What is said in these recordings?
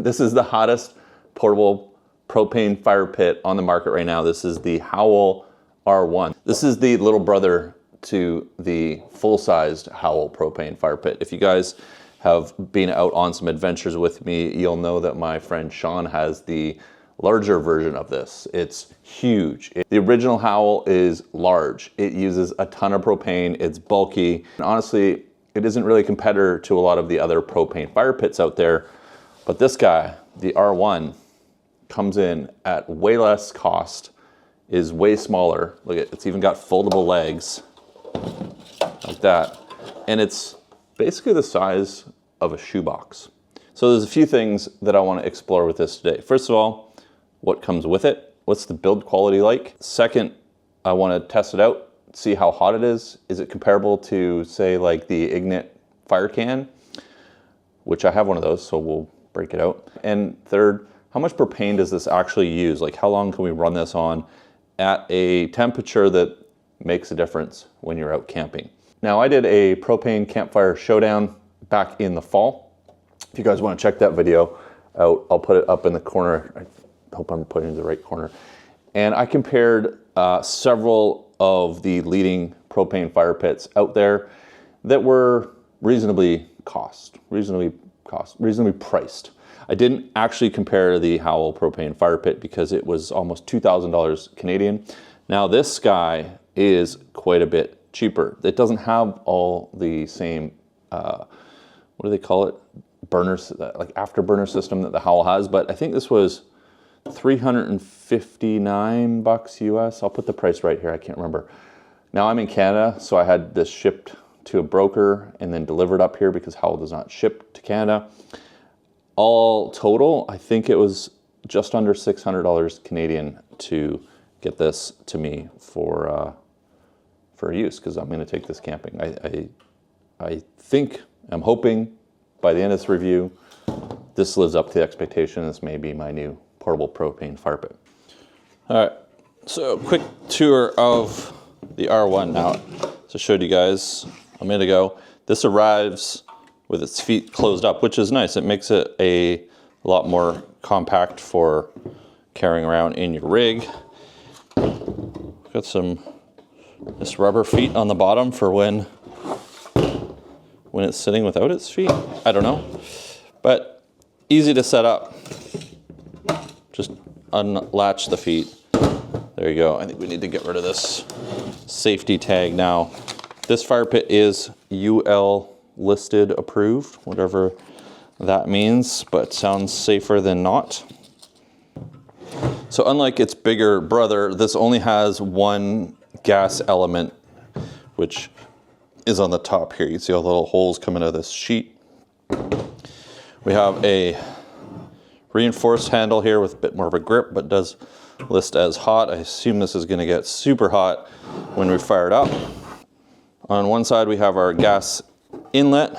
This is the hottest portable propane fire pit on the market right now. This is the Howl R1. This is the little brother to the full-sized Howl propane fire pit. If you guys have been out on some adventures with me, you'll know that my friend Sean has the larger version of this. It's huge. The original Howl is large. It uses a ton of propane. It's bulky. And honestly, it isn't really a competitor to a lot of the other propane fire pits out there. But this guy, the R1, comes in at way less cost, is way smaller. Look at it, it's even got foldable legs like that. And it's basically the size of a shoebox. So there's a few things that I want to explore with this today. First of all, what comes with it? What's the build quality like? Second, I want to test it out, see how hot it is. Is it comparable to, say, like the Ignit fire can, which I have one of those, so we'll break it out. And third, how much propane does this actually use? Like, how long can we run this on at a temperature that makes a difference when you're out camping? Now, I did a propane campfire showdown back in the fall. If you guys want to check that video out, I'll put it up in the corner. I hope I'm putting it in the right corner. And I compared several of the leading propane fire pits out there that were reasonably priced. I didn't actually compare the Howl propane fire pit because it was almost $2,000 Canadian. Now this guy is quite a bit cheaper. It doesn't have all the same, what do they call it? Burners, like afterburner system that the Howl has, but I think this was $359 US. I'll put the price right here, I can't remember. Now I'm in Canada, so I had this shipped to a broker and then delivered up here because Howl does not ship to Canada. All total, I think it was just under $600 Canadian to get this to me for use, because I'm going to take this camping. I think, I'm hoping by the end of this review, this lives up to the expectation. This may be my new portable propane fire pit. All right, so quick tour of the R1 now. So I showed you guys a minute ago. This arrives with its feet closed up, which is nice. It makes it a lot more compact for carrying around in your rig. Got some this rubber feet on the bottom for when it's sitting without its feet. I don't know, but easy to set up. Just unlatch the feet. There you go. I think we need to get rid of this safety tag now. This fire pit is UL listed approved, whatever that means, but sounds safer than not. So unlike its bigger brother, this only has one gas element, which is on the top here. You can see all the little holes coming out of this sheet. We have a reinforced handle here with a bit more of a grip, but does list as hot. I assume this is going to get super hot when we fire it up. On one side we have our gas inlet.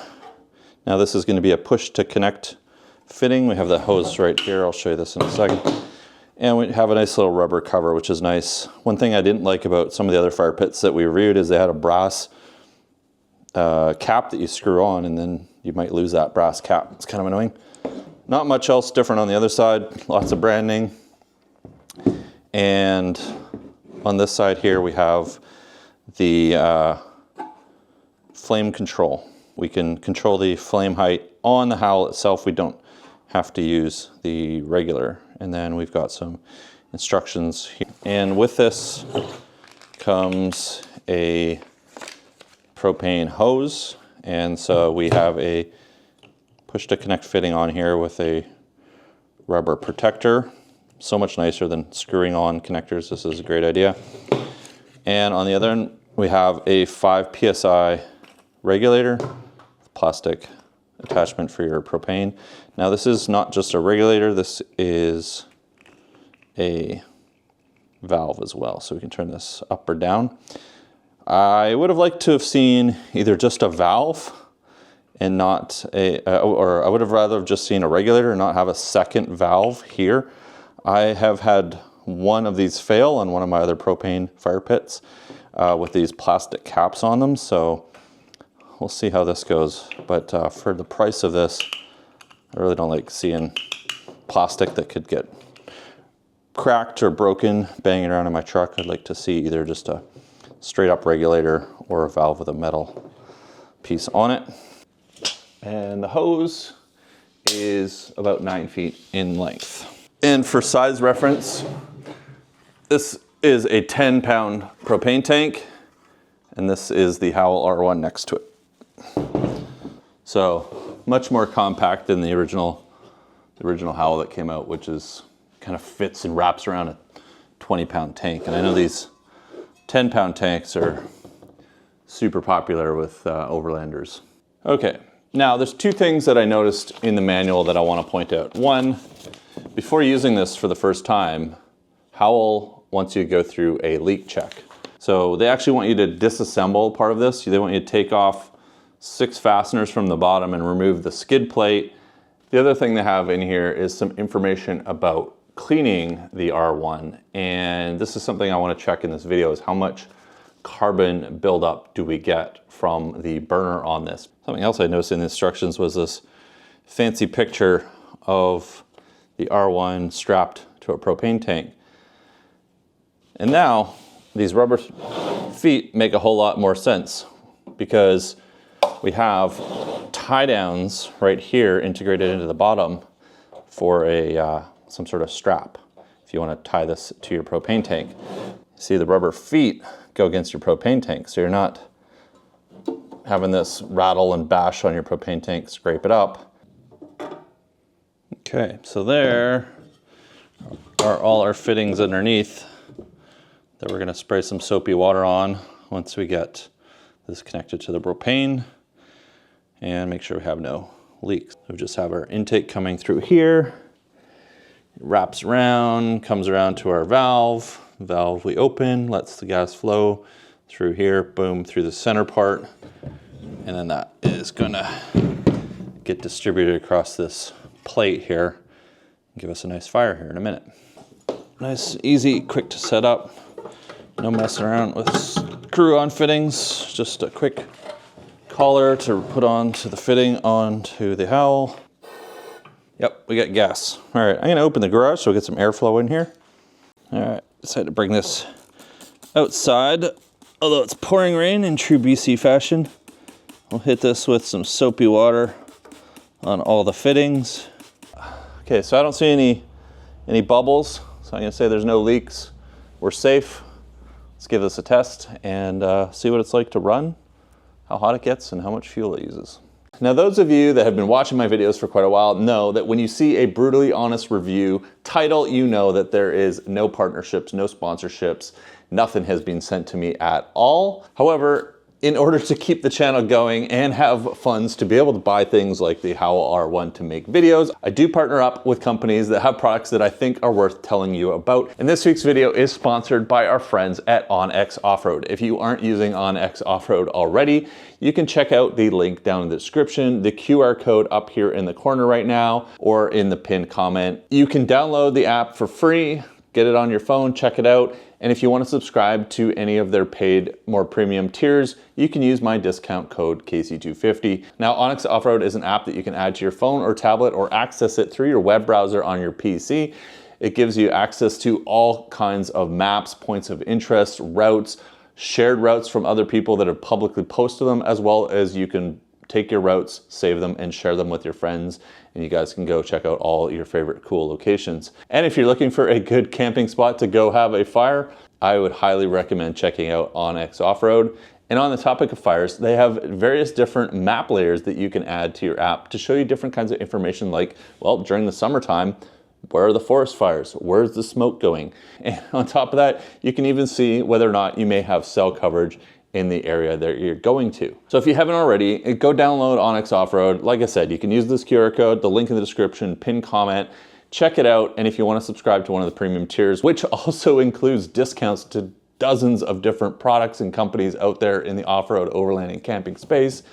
Now this is going to be a push to connect fitting. We have the hose right here. I'll show you this in a second. And we have a nice little rubber cover, which is nice. One thing I didn't like about some of the other fire pits that we reviewed is they had a brass cap that you screw on, and then you might lose that brass cap. It's kind of annoying. Not much else different on the other side. Lots of branding. And on this side here we have the flame control. We can control the flame height on the Howl itself. We don't have to use the regular. And then we've got some instructions here. And with this comes a propane hose. And so we have a push to connect fitting on here with a rubber protector. So much nicer than screwing on connectors. This is a great idea. And on the other end, we have a 5 PSI regulator, plastic attachment for your propane. Now this is not just a regulator, this is a valve as well. So we can turn this up or down. I would have liked to have seen either just a valve and not or I would have rather have just seen a regulator and not have a second valve here. I have had one of these fail on one of my other propane fire pits with these plastic caps on them. So we'll see how this goes. But for the price of this, I really don't like seeing plastic that could get cracked or broken banging around in my truck. I'd like to see either just a straight up regulator or a valve with a metal piece on it. And the hose is about 9 feet in length. And for size reference, this is a 10-pound propane tank, and this is the Howl R1 next to it. So much more compact than the original Howl that came out, which is kind of fits and wraps around a 20-pound tank. And I know these 10-pound tanks are super popular with overlanders. Okay, now there's two things that I noticed in the manual that I want to point out. One, before using this for the first time, Howl wants you to go through a leak check. So they actually want you to disassemble part of this. They want you to take off 6 fasteners from the bottom and remove the skid plate. The other thing they have in here is some information about cleaning the R1, and this is something I want to check in this video, is how much carbon buildup do we get from the burner on this. Something else I noticed in the instructions was this fancy picture of the R1 strapped to a propane tank. And now these rubber feet make a whole lot more sense, because we have tie downs right here integrated into the bottom for a some sort of strap if you want to tie this to your propane tank. See, the rubber feet go against your propane tank, so you're not having this rattle and bash on your propane tank, scrape it up. Okay, so there are all our fittings underneath that we're going to spray some soapy water on once we get this connected to the propane, and make sure we have no leaks. So we just have our intake coming through here. It wraps around, comes around to our valve. Valve we open, lets the gas flow through here, boom, through the center part. And then that is gonna get distributed across this plate here and give us a nice fire here in a minute. Nice, easy, quick to set up. No messing around with screw-on fittings, just a quick collar to put onto the fitting onto the Howl. Yep, we got gas. All right, I'm gonna open the garage so we get some airflow in here. All right, decided to bring this outside, although it's pouring rain in true BC fashion. We'll hit this with some soapy water on all the fittings. Okay, so I don't see any bubbles, so I'm gonna say there's no leaks. We're safe. Let's give this a test and see what it's like to run, how hot it gets, and how much fuel it uses. Now, those of you that have been watching my videos for quite a while know that when you see a brutally honest review title, you know that there is no partnerships, no sponsorships, nothing has been sent to me at all. However, in order to keep the channel going and have funds to be able to buy things like the Howl R1 to make videos, I do partner up with companies that have products that I think are worth telling you about. And this week's video is sponsored by our friends at OnX Off-Road. If you aren't using OnX Off-Road already, you can check out the link down in the description, the QR code up here in the corner right now, or in the pinned comment. You can download the app for free, get it on your phone, check it out. And if you want to subscribe to any of their paid, more premium tiers, you can use my discount code KC250. Now, OnX Off-Road is an app that you can add to your phone or tablet or access it through your web browser on your PC. It gives you access to all kinds of maps, points of interest, routes, shared routes from other people that have publicly posted them, as well as you can take your routes, save them, and share them with your friends, and you guys can go check out all your favorite cool locations. And if you're looking for a good camping spot to go have a fire, I would highly recommend checking out OnX Off-Road. And on the topic of fires, they have various different map layers that you can add to your app to show you different kinds of information, like, well, during the summertime, where are the forest fires? Where's the smoke going? And on top of that, you can even see whether or not you may have cell coverage in the area that you're going to. So if you haven't already, go download OnX Off-Road. Like I said, you can use this QR code, the link in the description, pin comment, check it out. And if you want to subscribe to one of the premium tiers, which also includes discounts to dozens of different products and companies out there in the off-road, overland, and camping space,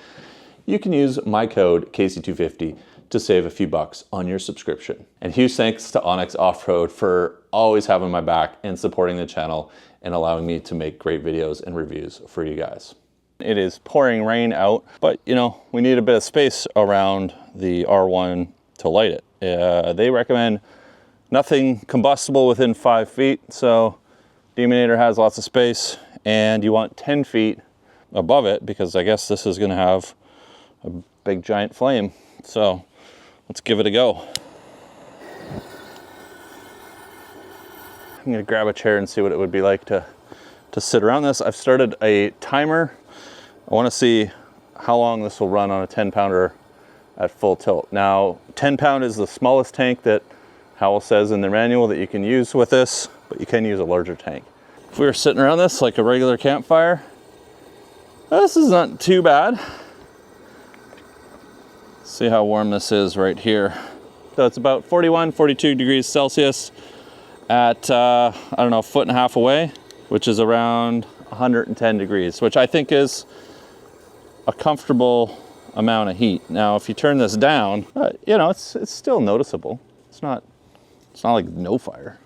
you can use my code KC250 to save a few bucks on your subscription. And huge thanks to OnX Off-Road for always having my back and supporting the channel and allowing me to make great videos and reviews for you guys. It is pouring rain out, but you know, we need a bit of space around the R1 to light it. They recommend nothing combustible within 5 feet. So Demonator has lots of space, and you want 10 feet above it because I guess this is going to have a big giant flame. So let's give it a go. I'm going to grab a chair and see what it would be like to sit around this. I've started a timer. I want to see how long this will run on a 10-pounder at full tilt. Now, 10-pound is the smallest tank that Howl says in their manual that you can use with this, but you can use a larger tank. If we were sitting around this like a regular campfire, this is not too bad. See how warm this is right here. So it's about 41, 42 degrees Celsius at, I don't know, a foot and a half away, which is around 110 degrees, which I think is a comfortable amount of heat. Now, if you turn this down, you know, it's still noticeable. It's not like no fire.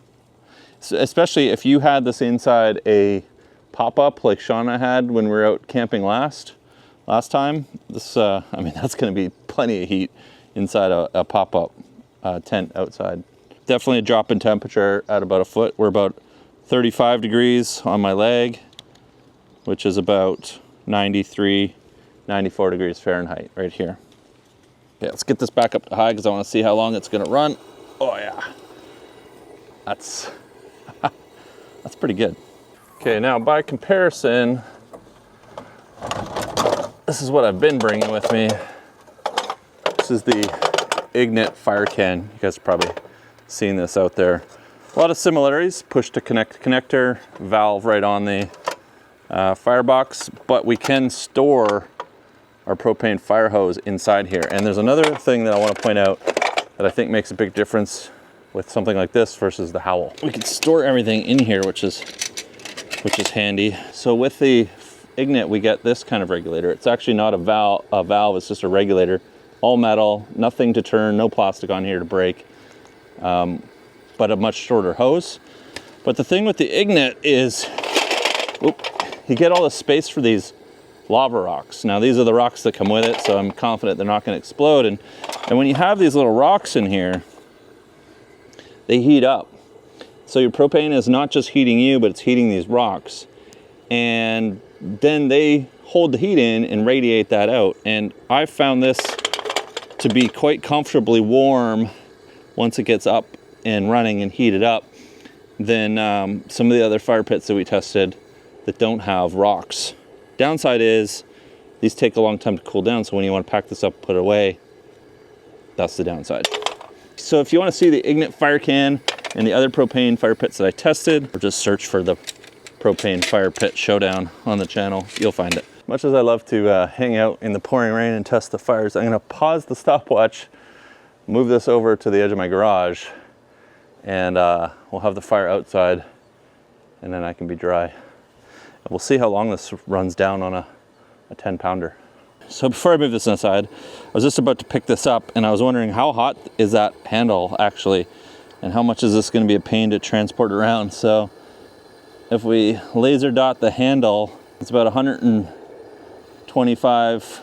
So especially if you had this inside a pop-up like Shauna had when we were out camping last time. This, I mean, that's going to be plenty of heat inside a pop-up tent outside. Definitely a drop in temperature at about a foot. We're about 35 degrees on my leg, which is about 93, 94 degrees Fahrenheit right here. Okay, let's get this back up to high because I want to see how long it's going to run. Oh yeah, that's pretty good. Okay, now by comparison, this is what I've been bringing with me. This is the Ignit fire can. You guys have probably seen this out there. A lot of similarities, push to connect connector, valve right on the firebox, but we can store our propane fire hose inside here. And there's another thing that I want to point out that I think makes a big difference with something like this versus the Howl. We can store everything in here, which is handy. So with the Ignit, we get this kind of regulator. It's actually not a valve, it's just a regulator. All metal, nothing to turn, no plastic on here to break. But a much shorter hose. But the thing with the Ignit is, you get all the space for these lava rocks. Now these are the rocks that come with it, so I'm confident they're not going to explode. And when you have these little rocks in here, they heat up. So your propane is not just heating you, but it's heating these rocks. And then they hold the heat in and radiate that out. And I've found this to be quite comfortably warm once it gets up and running and heated up than some of the other fire pits that we tested that don't have rocks. Downside is these take a long time to cool down, so when you want to pack this up, put it away, that's the downside. So if you want to see the Ignit fire can and the other propane fire pits that I tested, or just search for the Propane Fire Pit Showdown on the channel, you'll find it. Much as I love to hang out in the pouring rain and test the fires, I'm going to pause the stopwatch, move this over to the edge of my garage, and we'll have the fire outside, and then I can be dry. And we'll see how long this runs down on a 10-pounder. So before I move this inside, I was just about to pick this up, and I was wondering how hot is that handle actually, and how much is this going to be a pain to transport around. So if we laser dot the handle, it's about 125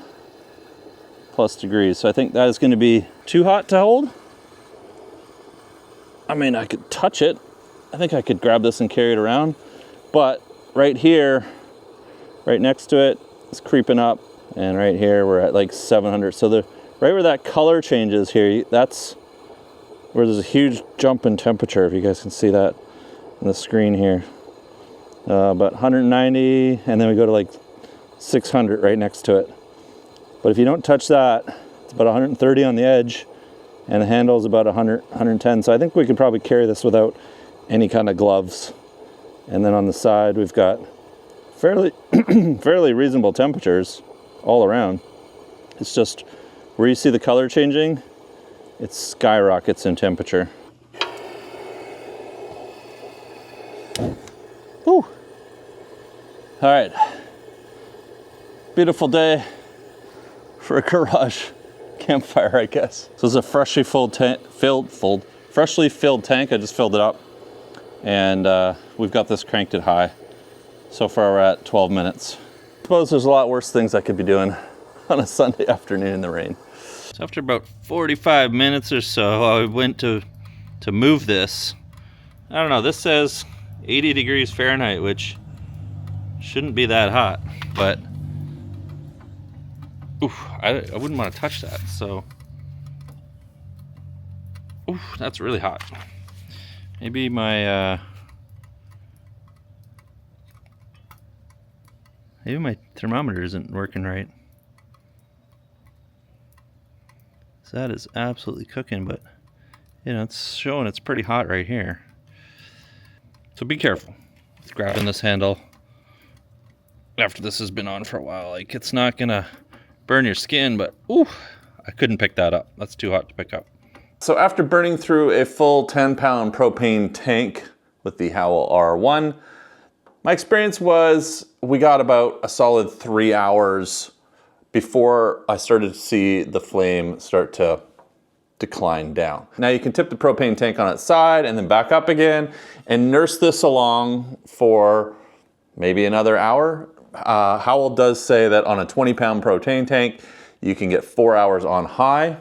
plus degrees. So I think that is going to be too hot to hold. I mean, I could touch it. I think I could grab this and carry it around. But right here, right next to it, it's creeping up. And right here, we're at like 700. So right where that color changes here, that's where there's a huge jump in temperature, if you guys can see that on the screen here. About 190, and then we go to like 600 right next to it. But if you don't touch that, it's about 130 on the edge, and the handle is about 100, 110. So I think we could probably carry this without any kind of gloves. And then on the side, we've got fairly reasonable temperatures all around. It's just where you see the color changing, it skyrockets in temperature. Whew. All right, beautiful day for a garage campfire, I guess. So this is a freshly filled tank. I just filled it up, and we've got this cranked at high. So far we're at 12 minutes. I suppose there's a lot worse things I could be doing on a Sunday afternoon in the rain. So after about 45 minutes or so, I went to move this. I don't know, this says 80 degrees Fahrenheit, which shouldn't be that hot, but oof, I wouldn't want to touch that, so oof, that's really hot. Maybe my thermometer isn't working right. So that is absolutely cooking, but you know, it's showing it's pretty hot right here. So be careful with grabbing this handle after this has been on for a while. Like, it's not gonna burn your skin, but ooh, I couldn't pick that up. That's too hot to pick up. So after burning through a full 10-pound propane tank with the Howl R1, my experience was we got about a solid 3 hours before I started to see the flame start to decline down. Now you can tip the propane tank on its side and then back up again and nurse this along for maybe another hour. Howl does say that on a 20-pound propane tank, you can get 4 hours on high.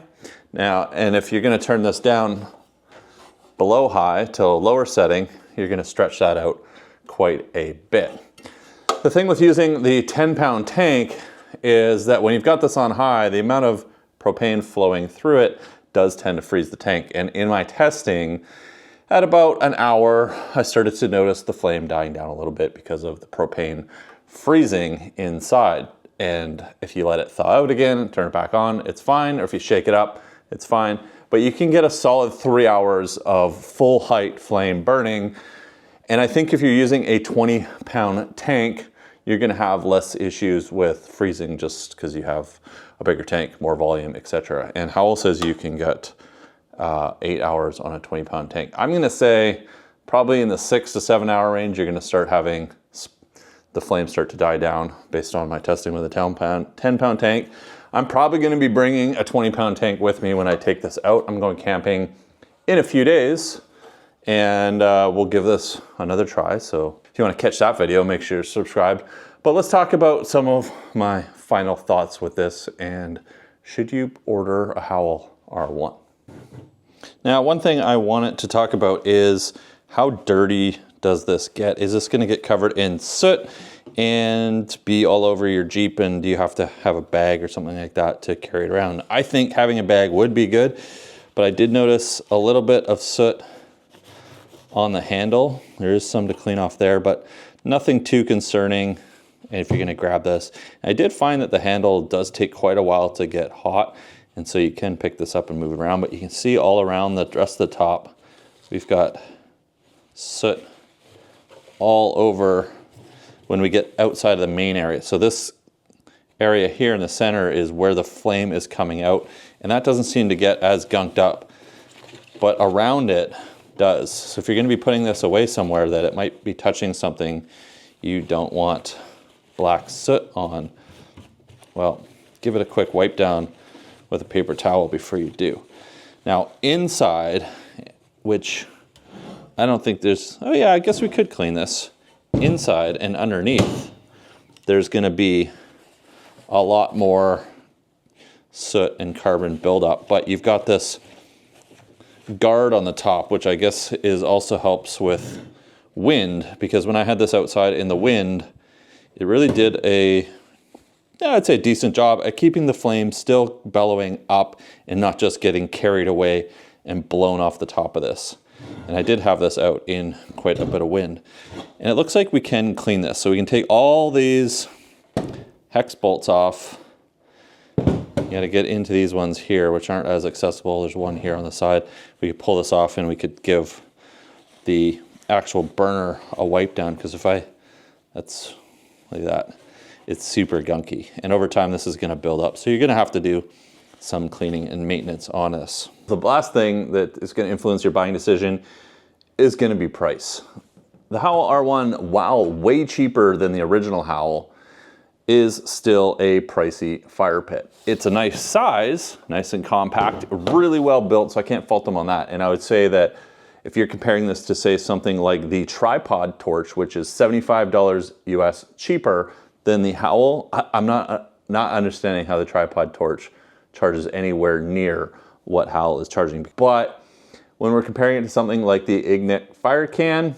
Now, and if you're gonna turn this down below high to a lower setting, you're gonna stretch that out quite a bit. The thing with using the 10-pound tank is that when you've got this on high, the amount of propane flowing through it does tend to freeze the tank. And in my testing, at about an hour, I started to notice the flame dying down a little bit because of the propane freezing inside. And if you let it thaw out again, turn it back on, it's fine. Or if you shake it up, it's fine. But you can get a solid 3 hours of full height flame burning. And I think if you're using a 20-pound tank, you're gonna have less issues with freezing just because you have a bigger tank, more volume, etc. And Howl says you can get 8 hours on a 20-pound tank. I'm gonna say probably in the 6 to 7 hour range, you're gonna start having the flames start to die down based on my testing with a 10-pound tank. I'm probably gonna be bringing a 20-pound tank with me when I take this out. I'm going camping in a few days, and we'll give this another try. So if you want to catch that video, make sure you're subscribed. But let's talk about some of my final thoughts with this, and should you order a Howl R1? Now, one thing I wanted to talk about is how dirty does this get? Is this going to get covered in soot and be all over your Jeep, and do you have to have a bag or something like that to carry it around? I think having a bag would be good, but I did notice a little bit of soot on the handle. There is some to clean off there, but nothing too concerning if you're gonna grab this. I did find that the handle does take quite a while to get hot, and so you can pick this up and move it around, but you can see all around the rest of the top, we've got soot all over when we get outside of the main area. So this area here in the center is where the flame is coming out, and that doesn't seem to get as gunked up, but around it does. So if you're going to be putting this away somewhere that it might be touching something you don't want black soot on, well, give it a quick wipe down with a paper towel before you do. Now inside, which I don't think there's, oh yeah, I guess we could clean this. Inside and underneath, there's going to be a lot more soot and carbon buildup, but you've got this guard on the top, which I guess also helps with wind, because when I had this outside in the wind, it really did I'd say a decent job at keeping the flame still bellowing up and not just getting carried away and blown off the top of this. And I did have this out in quite a bit of wind. And it looks like we can clean this. So we can take all these hex bolts off. You got to get into these ones here, which aren't as accessible. There's one here on the side. We could pull this off and we could give the actual burner a wipe down, because that's like that, it's super gunky. And over time, this is going to build up. So you're going to have to do some cleaning and maintenance on this. The last thing that is going to influence your buying decision is going to be price. The Howl R1, while way cheaper than the original Howl, is still a pricey fire pit. It's a nice size, nice and compact, really well built, so I can't fault them on that. And I would say that if you're comparing this to, say, something like the tripod torch, which is $75 US cheaper than the Howl, I'm not understanding how the tripod torch charges anywhere near what Howl is charging. But when we're comparing it to something like the Ignit Fire Can,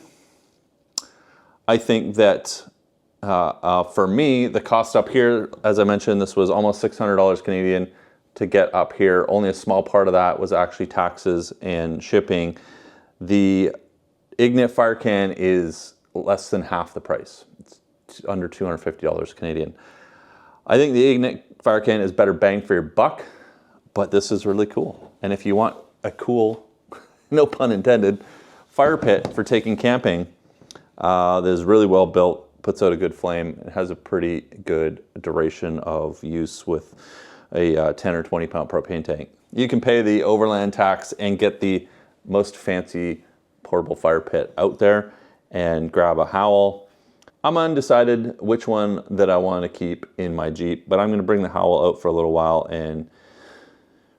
I think that for me, the cost up here, as I mentioned, this was almost $600 Canadian to get up here. Only a small part of that was actually taxes and shipping. The Ignit Fire Can is less than half the price. It's under $250 Canadian. I think the Ignit Fire Can is better bang for your buck, but this is really cool. And if you want a cool, no pun intended, fire pit for taking camping, that is really well built, puts out a good flame, it has a pretty good duration of use with a 10 or 20 pound propane tank. You can pay the overland tax and get the most fancy portable fire pit out there and grab a Howl. I'm undecided which one that I want to keep in my Jeep, but I'm going to bring the Howl out for a little while and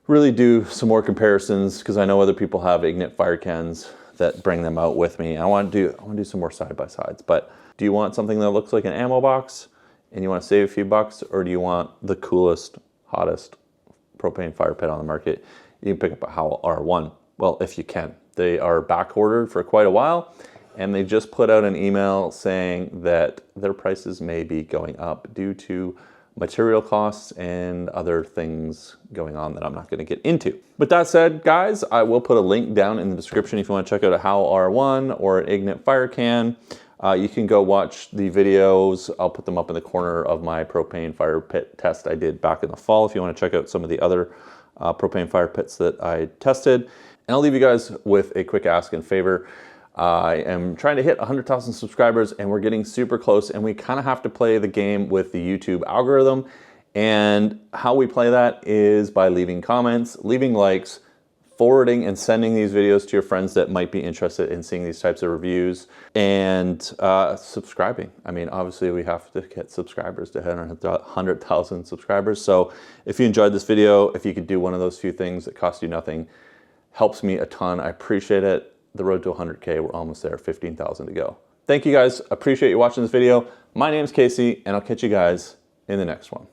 really do some more comparisons, because I know other people have Ignit Fire Cans that bring them out with me. I want to do some more side-by-sides. But do you want something that looks like an ammo box and you want to save a few bucks, or do you want the coolest, hottest propane fire pit on the market? You can pick up a Howl R1. Well, if you can. They are back ordered for quite a while, and they just put out an email saying that their prices may be going up due to material costs and other things going on that I'm not going to get into. With that said, guys, I will put a link down in the description if you want to check out a Howl R1 or an Ignit Fire Can. You can go watch the videos. I'll put them up in the corner of my propane fire pit test I did back in the fall if you want to check out some of the other propane fire pits that I tested. And I'll leave you guys with a quick ask and favor. I am trying to hit 100,000 subscribers, and we're getting super close, and we kind of have to play the game with the YouTube algorithm. And how we play that is by leaving comments, leaving likes, forwarding and sending these videos to your friends that might be interested in seeing these types of reviews, and subscribing. I mean, obviously we have to get subscribers to hit 100,000 subscribers. So if you enjoyed this video, if you could do one of those few things that cost you nothing, helps me a ton. I appreciate it. The road to 100K, we're almost there, 15,000 to go. Thank you guys, appreciate you watching this video. My name's Casey, and I'll catch you guys in the next one.